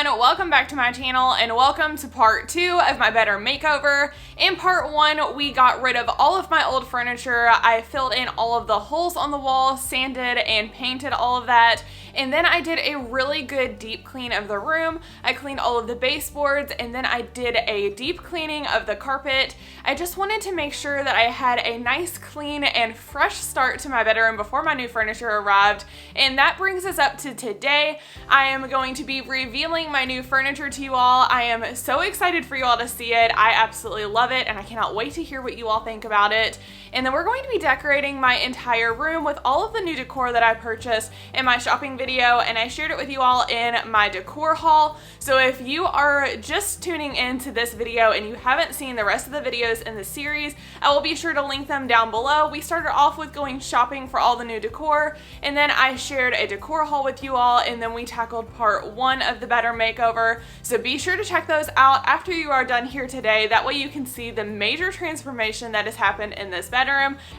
everyone, welcome back to my channel and welcome to part 2 of my bedroom makeover. In part 1, we got rid of all of my old furniture. I filled in all of the holes on the wall, sanded and painted all of that, and then I did a really good deep clean of the room. I cleaned all of the baseboards and then I did a deep cleaning of the carpet. I just wanted to make sure that I had a nice, clean and fresh start to my bedroom before my new furniture arrived, and that brings us up to today. I am going to be revealing my new furniture to you all. I am so excited for you all to see it. I absolutely love it and I cannot wait to hear what you all think about it. And then we're going to be decorating my entire room with all of the new decor that I purchased in my shopping video, and I shared it with you all in my decor haul. So if you are just tuning into this video and you haven't seen the rest of the videos in the series, I will be sure to link them down below. We started off with going shopping for all the new decor, and then I shared a decor haul with you all, and then we tackled part 1 of the bedroom makeover. So be sure to check those out after you are done here today. That way you can see the major transformation that has happened in this bedroom,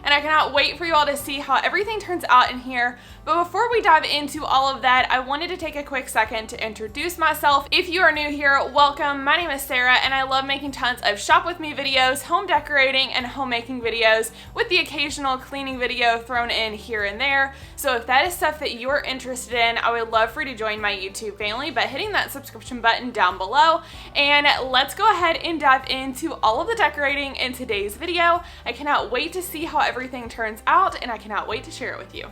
and I cannot wait for you all to see how everything turns out in here. But before we dive into all of that, I wanted to take a quick second to introduce myself. If you are new here, welcome. My name is Sarah and I love making tons of shop with me videos, home decorating and homemaking videos, with the occasional cleaning video thrown in here and there. So if that is stuff that you're interested in, I would love for you to join my YouTube family by hitting that subscription button down below. And let's go ahead and dive into all of the decorating in today's video. I cannot wait to see how everything turns out and I cannot wait to share it with you.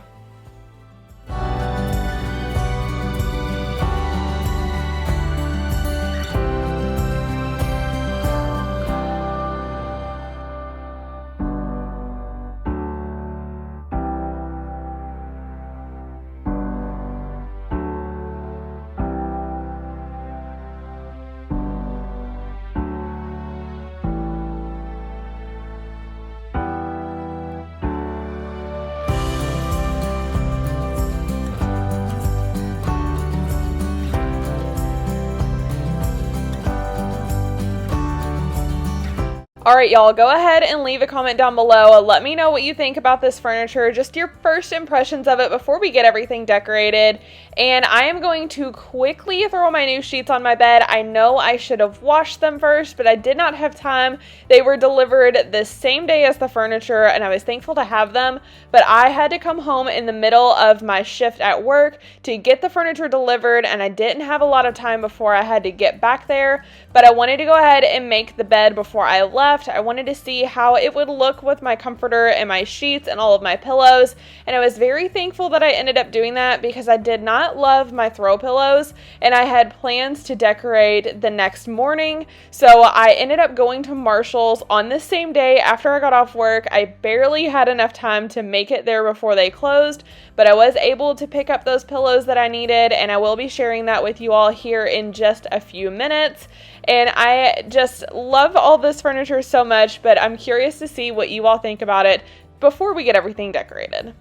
Alright y'all, go ahead and leave a comment down below. Let me know what you think about this furniture, just your first impressions of it before we get everything decorated. And I am going to quickly throw my new sheets on my bed. I know I should have washed them first, but I did not have time. They were delivered the same day as the furniture and I was thankful to have them, but I had to come home in the middle of my shift at work to get the furniture delivered, and I didn't have a lot of time before I had to get back there, but I wanted to go ahead and make the bed before I left. I wanted to see how it would look with my comforter and my sheets and all of my pillows, and I was very thankful that I ended up doing that because I did not love my throw pillows and I had plans to decorate the next morning. So I ended up going to Marshall's on the same day after I got off work. I barely had enough time to make it there before they closed, but I was able to pick up those pillows that I needed, and I will be sharing that with you all here in just a few minutes. And I just love all this furniture so much, but I'm curious to see what you all think about it before we get everything decorated.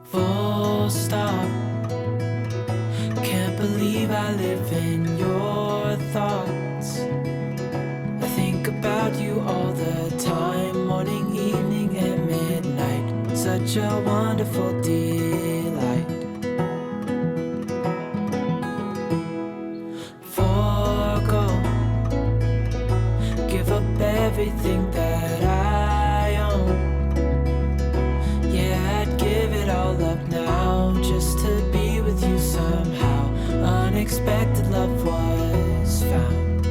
Full stop. Can't believe I live in your thoughts. I think about you all the time, morning, evening, and midnight. Such a wonderful delight. Forgo, give up everything that I own. Yeah, I'd give it all up now just to be with you somehow. Unexpected love was found.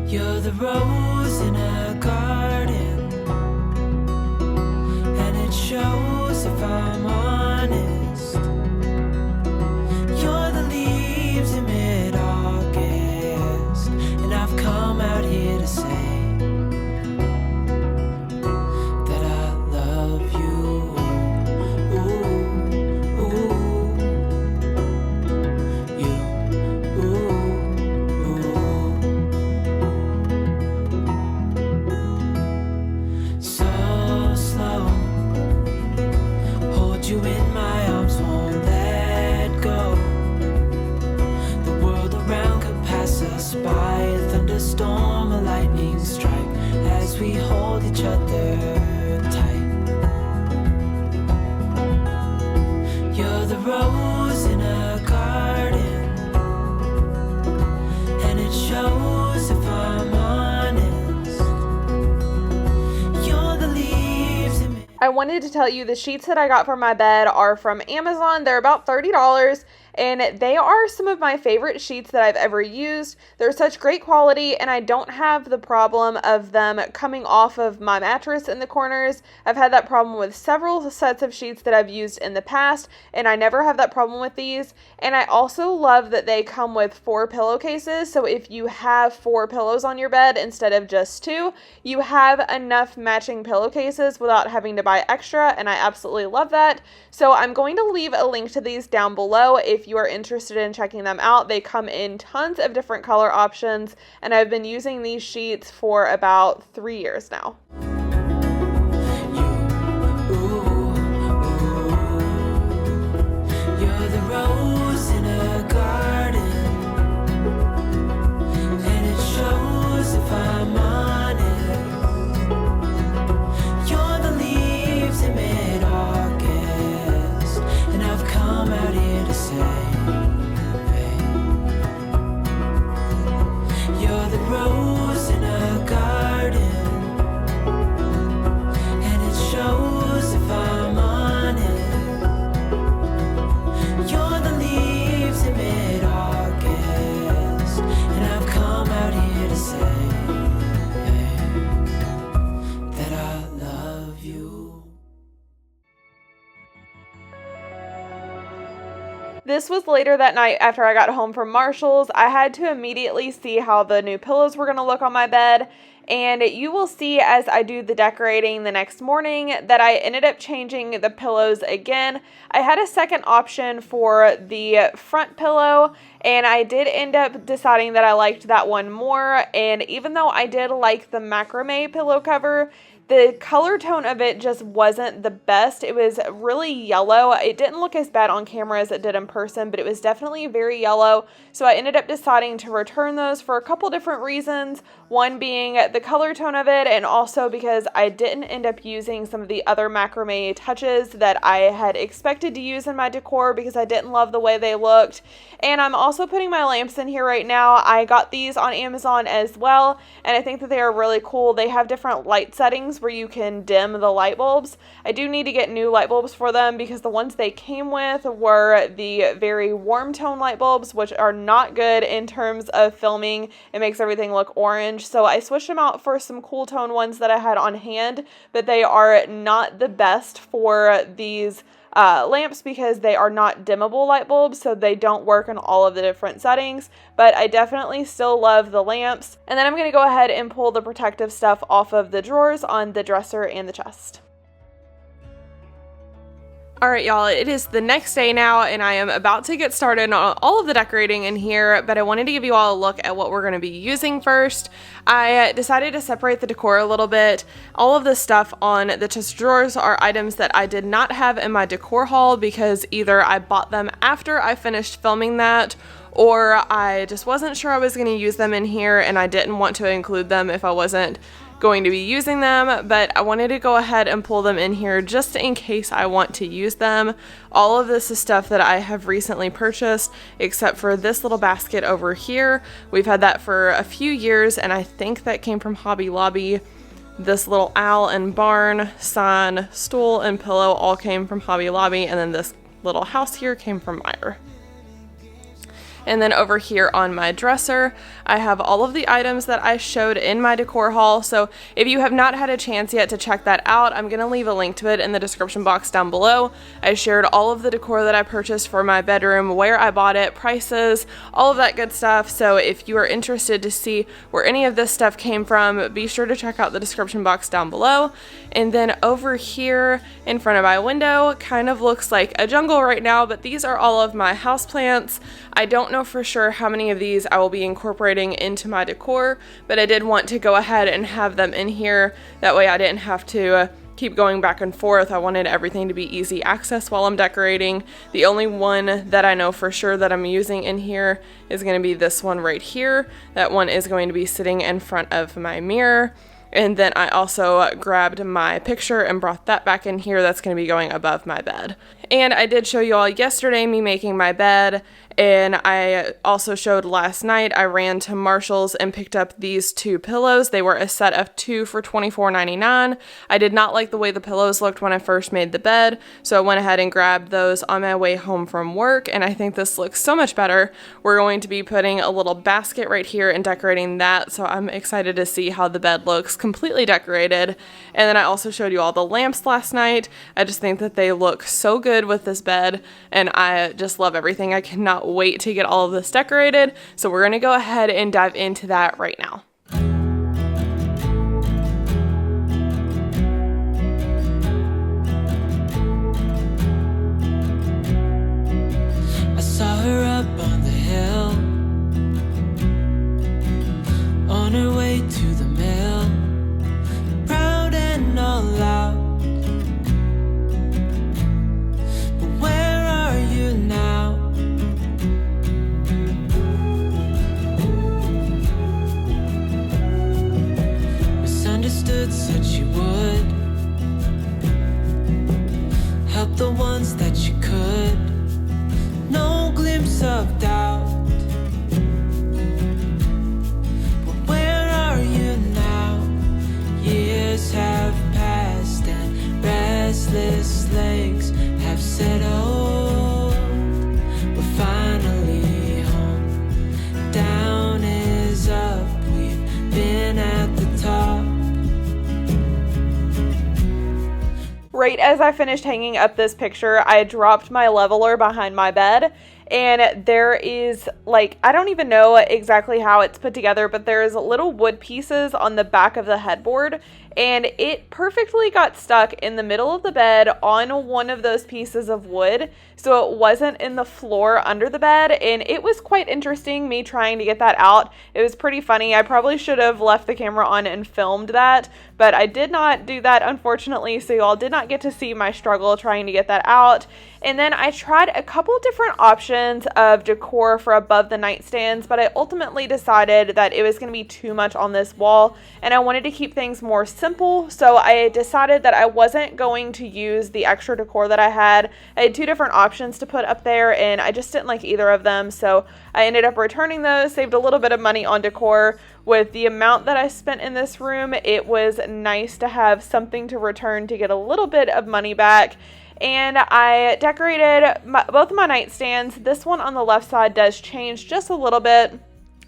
You're the rose in a garden, and it shows if I'm honest. You're the leaves in mid-August, and I've come out here to say that I love you. Ooh, ooh, you, ooh, ooh. So slow, hold you in my arms, won't let go. The world around could pass us by, a thunderstorm, a lightning strike, as we hold each other tight. You're the road I wanted to tell you the sheets that I got for my bed are from Amazon. They're about $30. And they are some of my favorite sheets that I've ever used. They're such great quality, and I don't have the problem of them coming off of my mattress in the corners. I've had that problem with several sets of sheets that I've used in the past, and I never have that problem with these. And I also love that they come with 4 pillowcases, so if you have 4 pillows on your bed instead of just 2, you have enough matching pillowcases without having to buy extra, and I absolutely love that. So I'm going to leave a link to these down below if you are interested in checking them out. They come in tons of different color options, and I've been using these sheets for about 3 years now. You're the rose in a garden, and it shows if I'm honest. You're the leaves in mid-August, and I've come out here to say, you're the rose in a garden, and it shows if I'm honest. You're the leaves in mid-August, and I've come out here to say that I love you. This was later that night after I got home from Marshall's. I had to immediately see how the new pillows were going to look on my bed, and you will see as I do the decorating the next morning that I ended up changing the pillows again. I had a second option for the front pillow, and I did end up deciding that I liked that one more, and even though I did like the macrame pillow cover, the color tone of it just wasn't the best. It was really yellow. It didn't look as bad on camera as it did in person, but it was definitely very yellow. So I ended up deciding to return those for a couple different reasons. One being the color tone of it, and also because I didn't end up using some of the other macrame touches that I had expected to use in my decor because I didn't love the way they looked. And I'm also putting my lamps in here right now. I got these on Amazon as well, and I think that they are really cool. They have different light settings where you can dim the light bulbs. I do need to get new light bulbs for them because the ones they came with were the very warm tone light bulbs, which are not good in terms of filming. It makes everything look orange. So I switched them out for some cool tone ones that I had on hand, but they are not the best for these lamps because they are not dimmable light bulbs, so they don't work in all of the different settings, but I definitely still love the lamps. And then I'm going to go ahead and pull the protective stuff off of the drawers on the dresser and the chest. Alright y'all, it is the next day now, and I am about to get started on all of the decorating in here, but I wanted to give you all a look at what we're going to be using first. I decided to separate the decor a little bit. All of the stuff on the chest of drawers are items that I did not have in my decor haul because either I bought them after I finished filming that, or I just wasn't sure I was going to use them in here and I didn't want to include them if I wasn't going to be using them, but I wanted to go ahead and pull them in here just in case I want to use them. All of this is stuff that I have recently purchased, except for this little basket over here. We've had that for a few years, and I think that came from Hobby Lobby. This little owl and barn sign, stool, and pillow all came from Hobby Lobby, and then this little house here came from Meijer. And then over here on my dresser, I have all of the items that I showed in my decor haul. So if you have not had a chance yet to check that out, I'm going to leave a link to it in the description box down below. I shared all of the decor that I purchased for my bedroom, where I bought it, prices, all of that good stuff. So if you are interested to see where any of this stuff came from, be sure to check out the description box down below. And then over here in front of my window, kind of looks like a jungle right now, but these are all of my houseplants. I don't know for sure how many of these I will be incorporating into my decor, but I did want to go ahead and have them in here. That way I didn't have to keep going back and forth. I wanted everything to be easy access while I'm decorating. The only one that I know for sure that I'm using in here is going to be this one right here. That one is going to be sitting in front of my mirror. And then I also grabbed my picture and brought that back in here. That's going to be going above my bed. And I did show you all yesterday me making my bed, And I also showed last night, I ran to Marshall's and picked up these 2 pillows. They were a set of 2 for $24.99. I did not like the way the pillows looked when I first made the bed, so I went ahead and grabbed those on my way home from work, and I think this looks so much better. We're going to be putting a little basket right here and decorating that, so I'm excited to see how the bed looks completely decorated. And then I also showed you all the lamps last night. I just think that they look so good with this bed, and I just love everything. I cannot wait to get all of this decorated, so we're going to go ahead and dive into that right now. I saw her up on the hill, on her way to the mill, proud and all out. But where are you now? Misunderstood, said she would help the ones that she could. No glimpse of doubt. But where are you now? Years have passed and restless legs have settled. We're finally home. Down is up. We've been at the top. Right as I finished hanging up this picture, I dropped my leveler behind my bed, and there is, like, I don't even know exactly how it's put together, but there's little wood pieces on the back of the headboard, and it perfectly got stuck in the middle of the bed on one of those pieces of wood, so it wasn't in the floor under the bed, and it was quite interesting, me trying to get that out. It was pretty funny. I probably should have left the camera on and filmed that, but I did not do that, unfortunately, so y'all did not get to see my struggle trying to get that out. And then I tried a couple different options of decor for above the nightstands, but I ultimately decided that it was going to be too much on this wall, and I wanted to keep things more simple, so I decided that I wasn't going to use the extra decor that I had. I had 2 different options to put up there, and I just didn't like either of them, so I ended up returning those, saved a little bit of money on decor. With the amount that I spent in this room, it was nice to have something to return to get a little bit of money back. And I decorated both of my nightstands. This one on the left side does change just a little bit.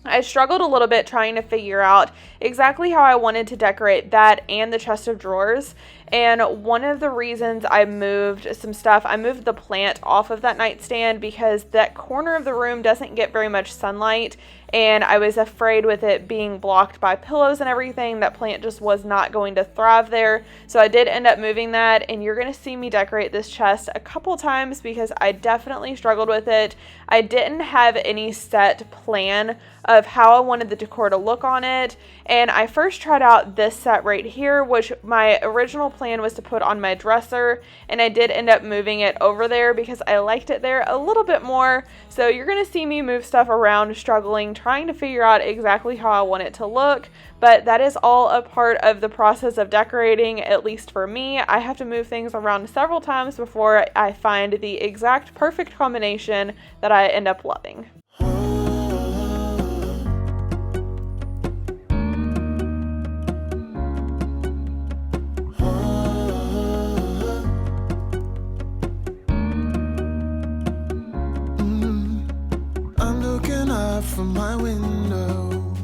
I struggled a little bit trying to figure out exactly how I wanted to decorate that and the chest of drawers. And one of the reasons I moved some stuff, I moved the plant off of that nightstand because that corner of the room doesn't get very much sunlight, and I was afraid with it being blocked by pillows and everything, that plant just was not going to thrive there. So I did end up moving that, and you're going to see me decorate this chest a couple times because I definitely struggled with it. I didn't have any set plan of how I wanted the decor to look on it, and I first tried out this set right here, which my original plan was to put on my dresser, and I did end up moving it over there because I liked it there a little bit more. So you're going to see me move stuff around, struggling, trying to figure out exactly how I want it to look, but that is all a part of the process of decorating, at least for me. I have to move things around several times before I find the exact perfect combination that I end up loving. From my window,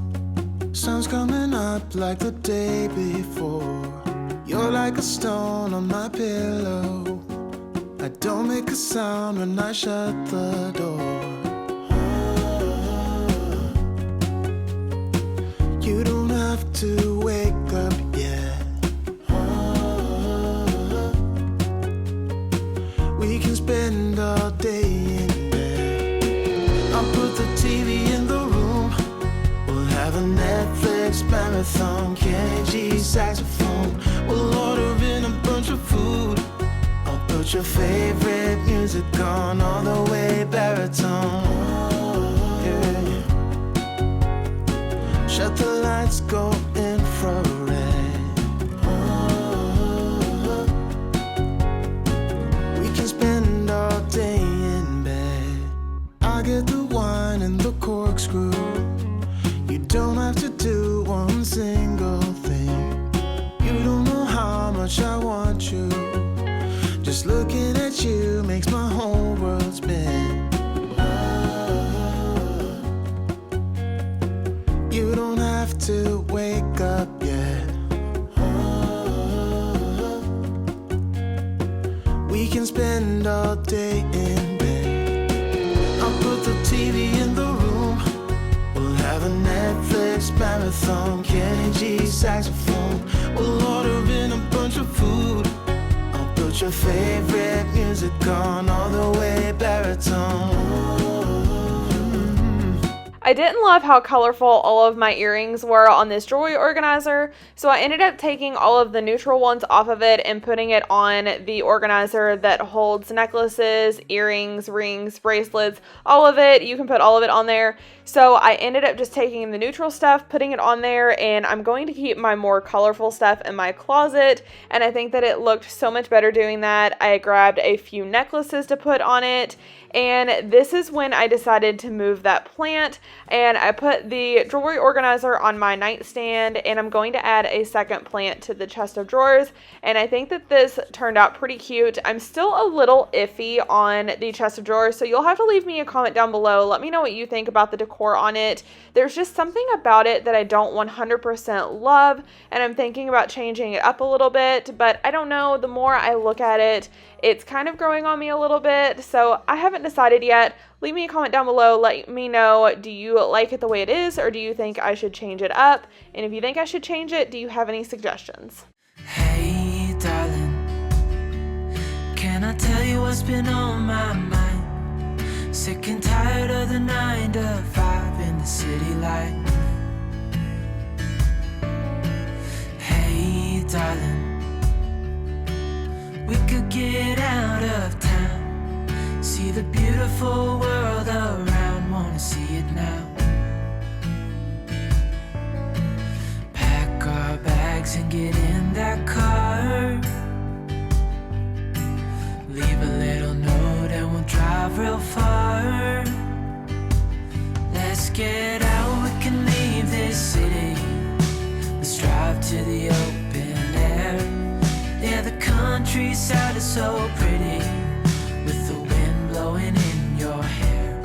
sun's coming up like the day before. You're like a stone on my pillow. I don't make a sound when I shut the door. You don't have to wake up yet. We can spend all day in bed. I'll put the TV in the room. We'll have a Netflix marathon. Kenny G saxophone. We'll order in a bunch of food. I'll put your favorite music on all the way baritone. Yeah. Shut the lights, go infrared. We can spend all day in bed. I'll get the corkscrew. You don't have to do one single thing. You don't know how much I want you. Just looking at you makes my whole world spin. You don't have to wake up yet. We can spend all day in bed. I'll put the TV in the room. We'll have a Netflix marathon. Kenny G saxophone. We'll order in a bunch of food. I'll put your favorite music on all the way baritone. I didn't love how colorful all of my earrings were on this jewelry organizer, so I ended up taking all of the neutral ones off of it and putting it on the organizer that holds necklaces, earrings, rings, bracelets, all of it. You can put all of it on there. So I ended up just taking the neutral stuff, putting it on there, and I'm going to keep my more colorful stuff in my closet, and I think that it looked so much better doing that. I grabbed a few necklaces to put on it, and this is when I decided to move that plant, and I put the jewelry organizer on my nightstand, and I'm going to add a second plant to the chest of drawers, and I think that this turned out pretty cute. I'm still a little iffy on the chest of drawers, so you'll have to leave me a comment down below. Let me know what you think about the decor on it. There's just something about it that I don't 100% love, and I'm thinking about changing it up a little bit, but I don't know. The more I look at it, it's kind of growing on me a little bit, so I haven't decided yet. Leave me a comment down below. Let me know, do you like it the way it is, or do you think I should change it up? And if you think I should change it, do you have any suggestions? Hey, darling, can I tell you what's been on my mind? Sick and tired of the 9 to 5 in the city life. Hey, darling, we could get out of town, see the beautiful world around, wanna see it now. Pack our bags and get in that car, leave a little note and we'll drive real far. Let's get out, we can leave this city. Let's drive to the open air. Yeah, the countryside is so pretty, with the wind blowing in your hair.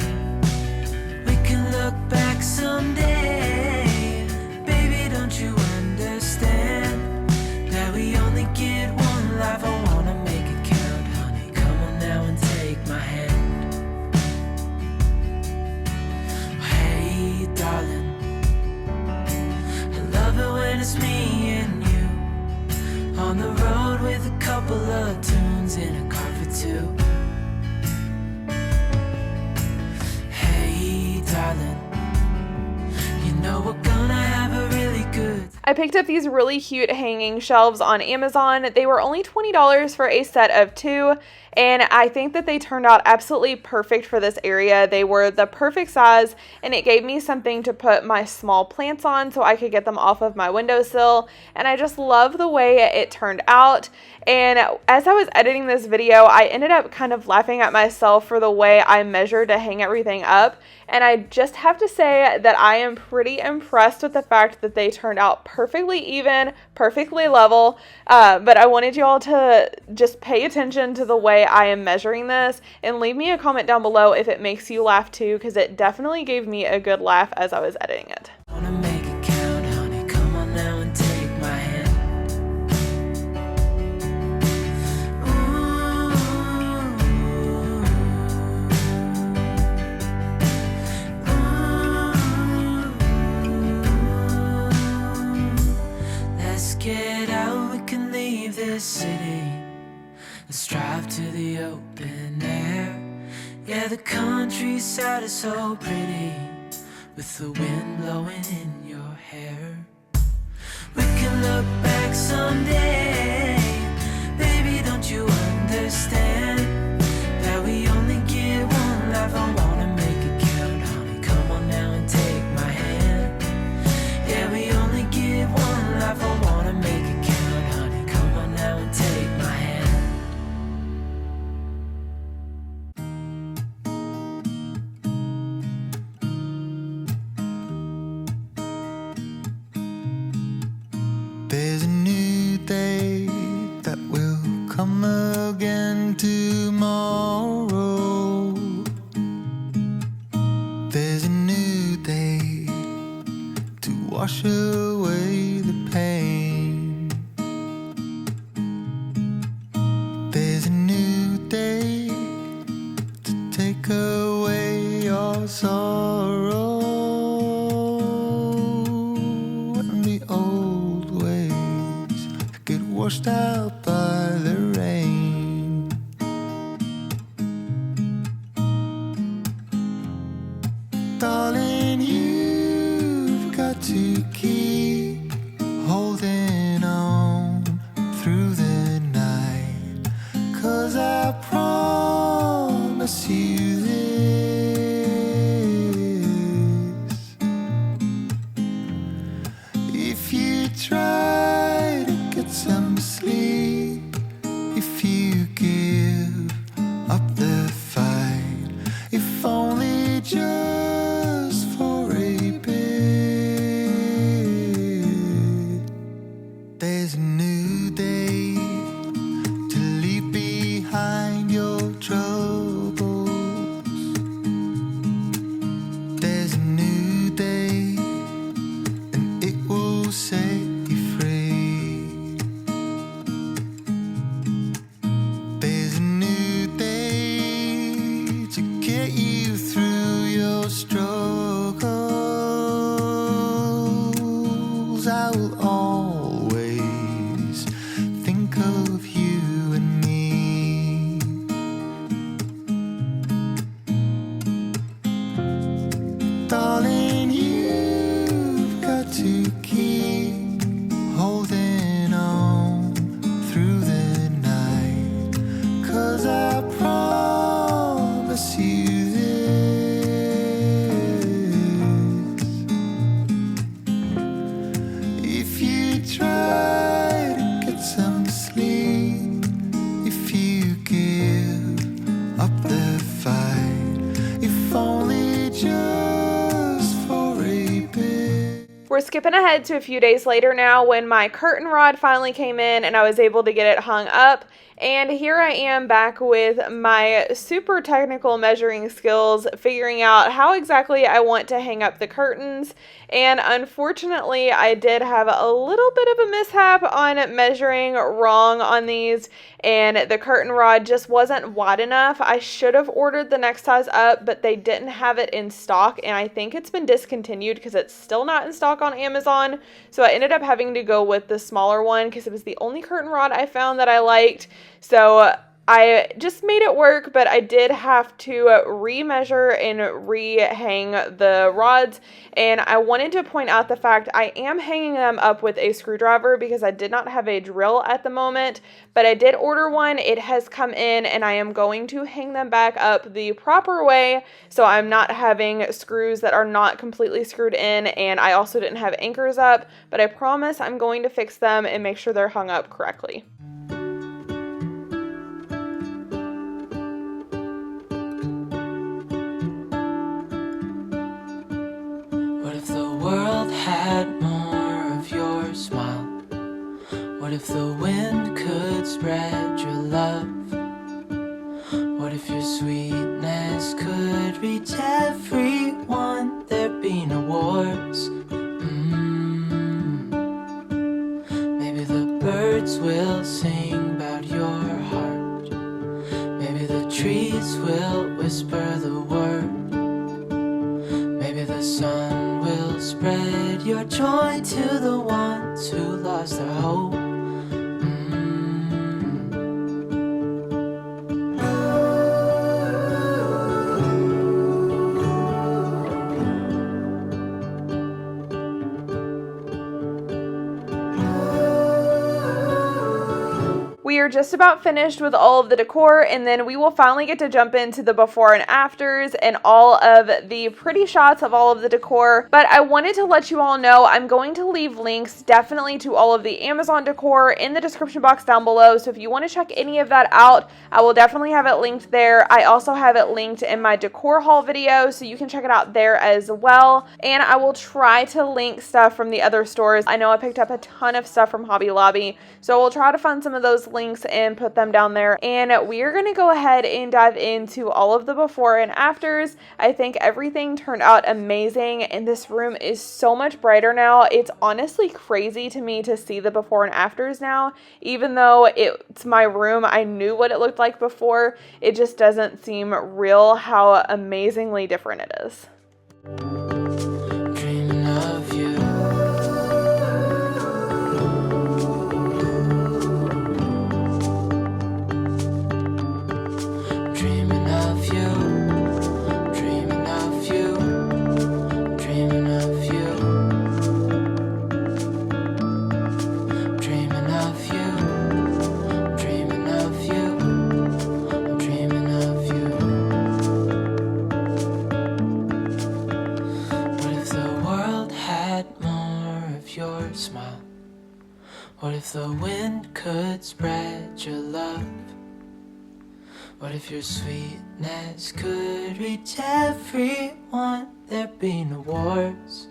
We can look back someday. Baby, don't you understand that we only get one life? I wanna make it count, honey. Come on now and take my hand. Hey, darling, I love it when it's me and you on the road with a couple of tunes in a car for two. Hey, darling, you know we're gonna have a really good. I picked up these really cute hanging shelves on Amazon. They were only $20 for a set of 2, and I think that they turned out absolutely perfect for this area. They were the perfect size, and it gave me something to put my small plants on so I could get them off of my windowsill, and I just love the way it turned out. And as I was editing this video, I ended up kind of laughing at myself for the way I measured to hang everything up. And I just have to say that I am pretty impressed with the fact that they turned out perfectly even, perfectly level. But I wanted you all to just pay attention to the way I am measuring this, and leave me a comment down below if it makes you laugh too, because it definitely gave me a good laugh as I was editing it. Wanna make it count, honey. Come on now and take my hand. Let's get out, we can leave this city. Let's drive to the open air. Yeah, the countryside is so pretty, with the wind blowing in your hair. We can look back someday. Baby, don't you understand that we only get one life? I wanna make it count, honey. Come on now and take my hand. Yeah, we only get one life. I wanna make it count, honey. Come on now and take my hand. wash away the pain. There's a new day to take away your sorrow, and the old ways get washed out by the rain. Darling, you've got to keep holding on through the night, 'cause I promise you this: if you try to get some sleep, if you give up the fight, if only just for a bit, there's a new day to leave behind your troubles. There's a new day, and it will set you free. There's a new day to get you through your struggles. I will always think of you and me. Darling, you've got to keep holding on through the night, 'cause I promise you this: if you try to get some sleep, if you give up the fight, if only just for a bit. We're skipping ahead to a few days later now when my curtain rod finally came in and I was able to get it hung up. And here I am back with my super technical measuring skills, figuring out how exactly I want to hang up the curtains. And unfortunately, I did have a little bit of a mishap on measuring wrong on these, and the curtain rod just wasn't wide enough. I should have ordered the next size up, but they didn't have it in stock, and I think it's been discontinued because it's still not in stock on Amazon. So I ended up having to go with the smaller one because it was the only curtain rod I found that I liked. So I just made it work, but I did have to remeasure and rehang the rods. And I wanted to point out the fact I am hanging them up with a screwdriver because I did not have a drill at the moment, but I did order one. It has come in, and I am going to hang them back up the proper way so I'm not having screws that are not completely screwed in, and I also didn't have anchors up, but I promise I'm going to fix them and make sure they're hung up correctly. What if the world had more of your smile? What if the wind could spread your love? What if your sweetness could reach everyone? There'd be no wars. Maybe the birds will sing about your heart. Maybe the trees will whisper the word. Maybe the sun will spread your joy to the ones who lost their hope. We are just about finished with all of the decor, and then we will finally get to jump into the before and afters and all of the pretty shots of all of the decor. But I wanted to let you all know I'm going to leave links definitely to all of the Amazon decor in the description box down below. So if you want to check any of that out, I will definitely have it linked there. I also have it linked in my decor haul video, so you can check it out there as well. And I will try to link stuff from the other stores. I know I picked up a ton of stuff from Hobby Lobby, so we'll try to find some of those links sinks and put them down there. And we are going to go ahead and dive into all of the before and afters. I think everything turned out amazing, and this room is so much brighter now. It's honestly crazy to me to see the before and afters now. Even though it's my room, I knew what it looked like before. It just doesn't seem real how amazingly different it is. Dreaming of you. Dreaming of you. Dreaming of you. Dreaming of you. Dreaming of you. Dreaming of you. I'm dreaming of you. What if the world had more of your smile? What if the wind could spread your love? What if your sweetness could reach everyone? There'd be no wars.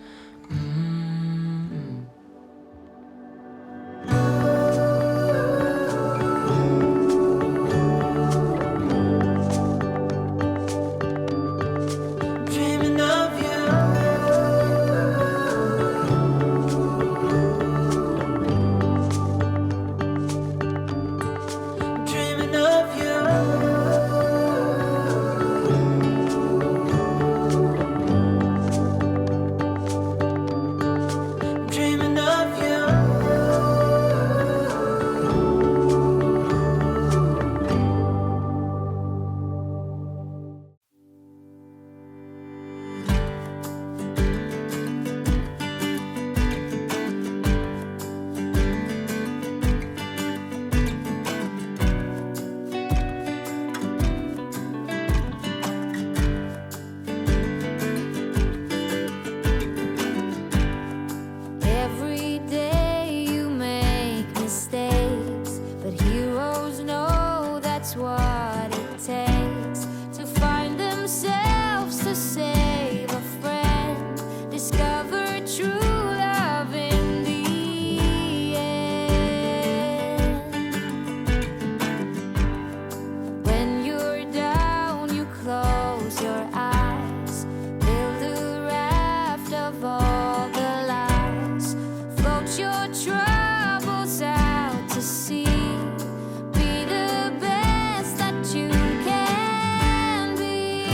Dreaming of you. Dreaming of you. Dreaming of you. Every day you make mistakes, but heroes know that's what it takes to find themselves, to save a friend, discover true love in the end. When you're down, you close your eyes, build a raft of all the lies, float your troubles out to sea, be the best that you can be.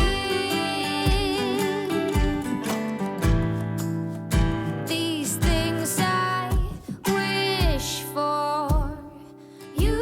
These things I wish for you.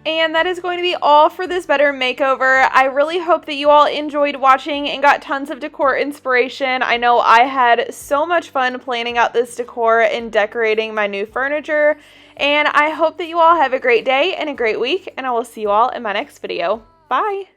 And that is going to be all for this better makeover. I really hope that you all enjoyed watching and got tons of decor inspiration. I know I had so much fun planning out this decor and decorating my new furniture. And I hope that you all have a great day and a great week, and I will see you all in my next video. Bye!